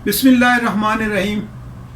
बिस्मिल्लाहिर्रहमानिर्रहीम।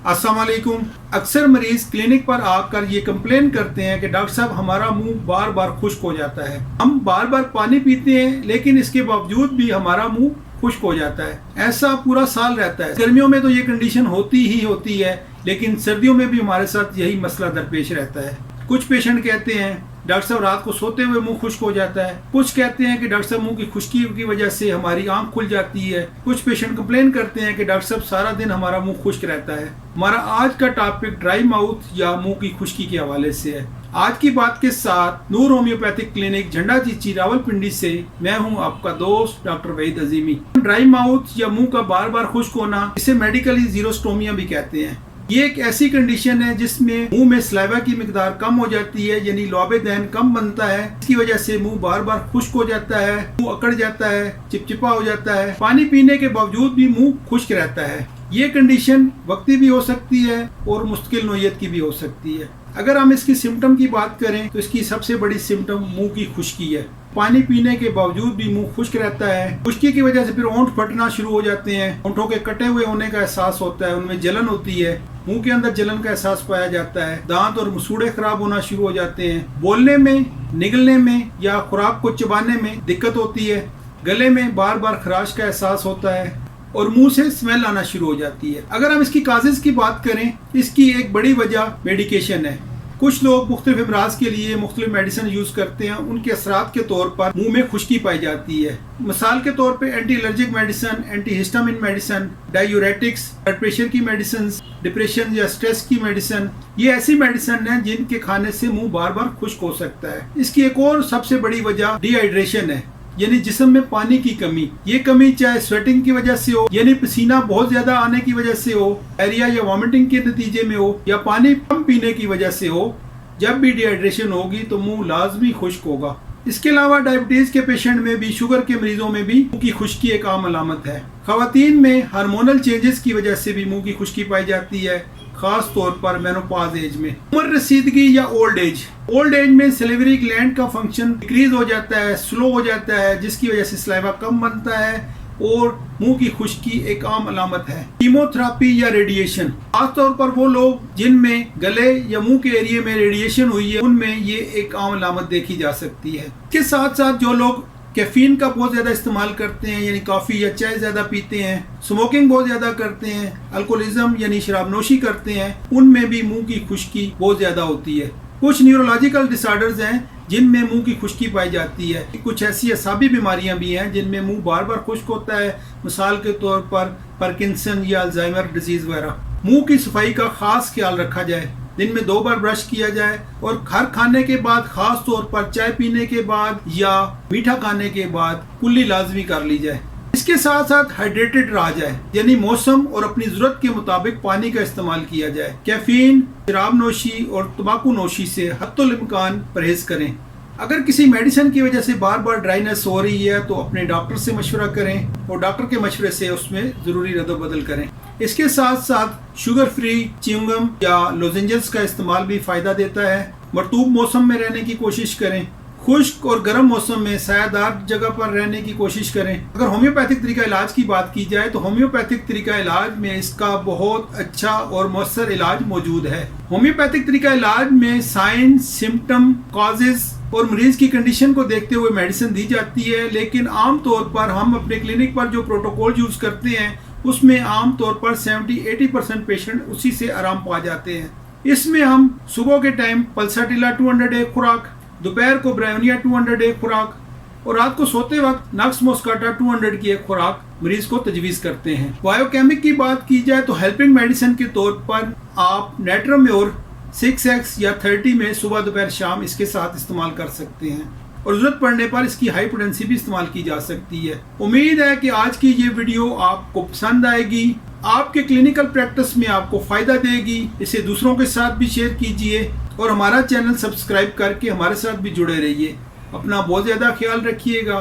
अस्सलाम वालेकुम। अक्सर मरीज क्लिनिक पर आकर ये कंप्लेन करते हैं कि डॉक्टर साहब हमारा मुंह बार बार खुश्क हो जाता है। हम बार बार पानी पीते हैं लेकिन इसके बावजूद भी हमारा मुंह खुश्क हो जाता है। ऐसा पूरा साल रहता है। गर्मियों में तो ये कंडीशन होती ही होती है, लेकिन सर्दियों में भी हमारे साथ यही मसला दरपेश रहता है। कुछ पेशेंट कहते हैं डॉक्टर साहब रात को सोते हुए मुंह खुश्क हो जाता है। कुछ कहते हैं कि डॉक्टर साहब मुंह की खुश्की की वजह से हमारी आंख खुल जाती है। कुछ पेशेंट कंप्लेन करते हैं कि डॉक्टर साहब सारा दिन हमारा मुंह खुश्क रहता है। हमारा आज का टॉपिक ड्राई माउथ या मुंह की खुश्की के हवाले से है। आज की बात के साथ नूर होम्योपैथिक क्लिनिक झंडा चीची रावलपिंडी से मैं हूं आपका दोस्त डॉक्टर वहीद अजीमी। ड्राई माउथ या मुंह का बार बार खुश्क होना, इसे मेडिकली जीरोस्टोमिया भी कहते हैं। ये एक ऐसी कंडीशन है जिसमें मुंह में सलाइवा की मिकदार कम हो जाती है, यानी लौबे दहन कम बनता है। इसकी वजह से मुंह बार बार खुश्क हो जाता है, मुंह अकड़ जाता है, चिपचिपा हो जाता है। पानी पीने के बावजूद भी मुंह खुश्क रहता है। ये कंडीशन वक्ती भी हो सकती है और मुस्तकिल नोयत की भी हो सकती है। अगर हम इसकी सिम्टम की बात करें तो इसकी सबसे बड़ी सिम्टम मुंह की खुश्की है। पानी पीने के बावजूद भी मुंह खुश्क रहता है। खुश्की की वजह से फिर होंठ फटना शुरू हो जाते हैं। होंठों के कटे हुए होने का एहसास होता है, उनमें जलन होती है, मुंह के अंदर जलन का एहसास पाया जाता है। दांत और मसूड़े खराब होना शुरू हो जाते हैं। बोलने में, निगलने में या खुराक को चबाने में दिक्कत होती है। गले में बार बार खराश का एहसास होता है और मुंह से स्मेल आना शुरू हो जाती है। अगर हम इसकी काजेज की बात करें, इसकी एक बड़ी वजह मेडिकेशन है। कुछ लोग मुख्तलिफ अमराज के लिए मुख्तलिफ मेडिसिन यूज करते हैं, उनके असरात के तौर पर मुंह में खुश्की पाई जाती है। मिसाल के तौर पे anti allergic medicine, anti histamine medicine, diuretics, blood pressure की मेडिसिन, डिप्रेशन या स्ट्रेस की मेडिसिन, ये ऐसी मेडिसिन है जिनके खाने से मुंह बार बार खुश्क हो सकता है। इसकी एक और सबसे बड़ी वजह डिहाइड्रेशन है, यानी जिस्म में पानी की कमी। ये कमी चाहे स्वेटिंग की वजह से हो, यानी पसीना बहुत ज्यादा आने की वजह से हो, डायरिया या वॉमिटिंग के नतीजे में हो, या पानी कम पीने की वजह से हो। जब भी डिहाइड्रेशन होगी तो मुंह लाजमी खुश्क होगा। इसके अलावा डायबिटीज के पेशेंट में भी, शुगर के मरीजों में भी मुंह की खुश्की एक आम अलामत है। खवातीन में हार्मोनल चेंजेस की वजह से भी मुंह की खुश्की पाई जाती है, खास तौर पर मेनोपॉज एज में। उम्र रसीदगी या ओल्ड एज में सलिवरी ग्लैंड का फंक्शन डिक्रीज हो जाता है, स्लो हो जाता है, जिसकी वजह से सलाइवा कम बनता है और मुंह की खुश्की एक आम अलामत है। कीमोथेरेपी या रेडिएशन, खासतौर पर वो लोग जिनमें गले या मुंह के एरिया में रेडिएशन हुई है, उनमें ये एक आम अलामत देखी जा सकती है। इसके साथ साथ जो लोग कैफीन का बहुत ज्यादा इस्तेमाल करते हैं, यानी कॉफी या चाय ज्यादा पीते हैं, स्मोकिंग बहुत ज्यादा करते हैं, अल्कोहलिज्म यानी शराब नोशी करते हैं, उनमें भी मुंह की खुश्की बहुत ज्यादा होती है। कुछ न्यूरोलॉजिकल डिसऑर्डर्स हैं जिनमें मुंह की खुश्की पाई जाती है। कुछ ऐसी असाबी बीमारियां भी हैं जिनमें मुंह बार बार खुश्क होता है, मिसाल के तौर पर पार्किंसन या अल्जाइमर डिजीज वगैरह। मुंह की सफाई का खास ख्याल रखा जाए, दिन में 2 बार ब्रश किया जाए और हर खाने के बाद, खास तौर पर चाय पीने के बाद या मीठा खाने के बाद कुल्ली लाजमी कर ली जाए। इसके साथ साथ हाइड्रेटेड रहा जाए, यानी मौसम और अपनी जरूरत के मुताबिक पानी का इस्तेमाल किया जाए। कैफीन, शराब नोशी और तंबाकू नोशी से हद्दुल इम्कान परहेज करें। अगर किसी मेडिसिन की वजह से बार बार ड्राइनेस हो रही है तो अपने डॉक्टर से मशवरा करें और डॉक्टर के मशवरे से उसमें जरूरी रद्द-ओ-बदल करें। इसके साथ साथ शुगर फ्री च्युइंगम या लोजेंजेस का इस्तेमाल भी फायदा देता है। मरतूब मौसम में रहने की कोशिश करें। खुश्क और गर्म मौसम में सायादार जगह पर रहने की कोशिश करें। अगर होम्योपैथिक तरीका इलाज की बात की जाए तो होम्योपैथिक तरीका इलाज में इसका बहुत अच्छा और मौसर इलाज मौजूद है। होम्योपैथिक तरीका इलाज में साइन, सिम्टम, कॉजेज और मरीज की कंडीशन को देखते हुए मेडिसिन दी जाती है, लेकिन आम तौर पर हम अपने क्लिनिक पर जो प्रोटोकॉल यूज करते हैं उसमें आम तौर पर 70-80% पेशेंट उसी से आराम पा जाते हैं। इसमें हम सुबह के टाइम पल्साटिला 200 एक खुराक, दोपहर को ब्रायोनिया 200 एक खुराक और रात को सोते वक्त नक्स मोस्काटा 200 की एक खुराक मरीज को तजवीज़ करते हैं। बायोकेमिक की बात की जाए तो हेल्पिंग मेडिसिन के तौर पर आप नेट्रोम्योर 6x या 30 में सुबह दोपहर शाम इसके साथ इस्तेमाल कर सकते हैं और जरूरत पड़ने पर इसकी हाई पोटेंसी भी इस्तेमाल की जा सकती है। उम्मीद है कि आज की ये वीडियो आपको पसंद आएगी, आपके क्लिनिकल प्रैक्टिस में आपको फायदा देगी। इसे दूसरों के साथ भी शेयर कीजिए और हमारा चैनल सब्सक्राइब करके हमारे साथ भी जुड़े रहिए। अपना बहुत ज़्यादा ख्याल रखिएगा।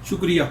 शुक्रिया।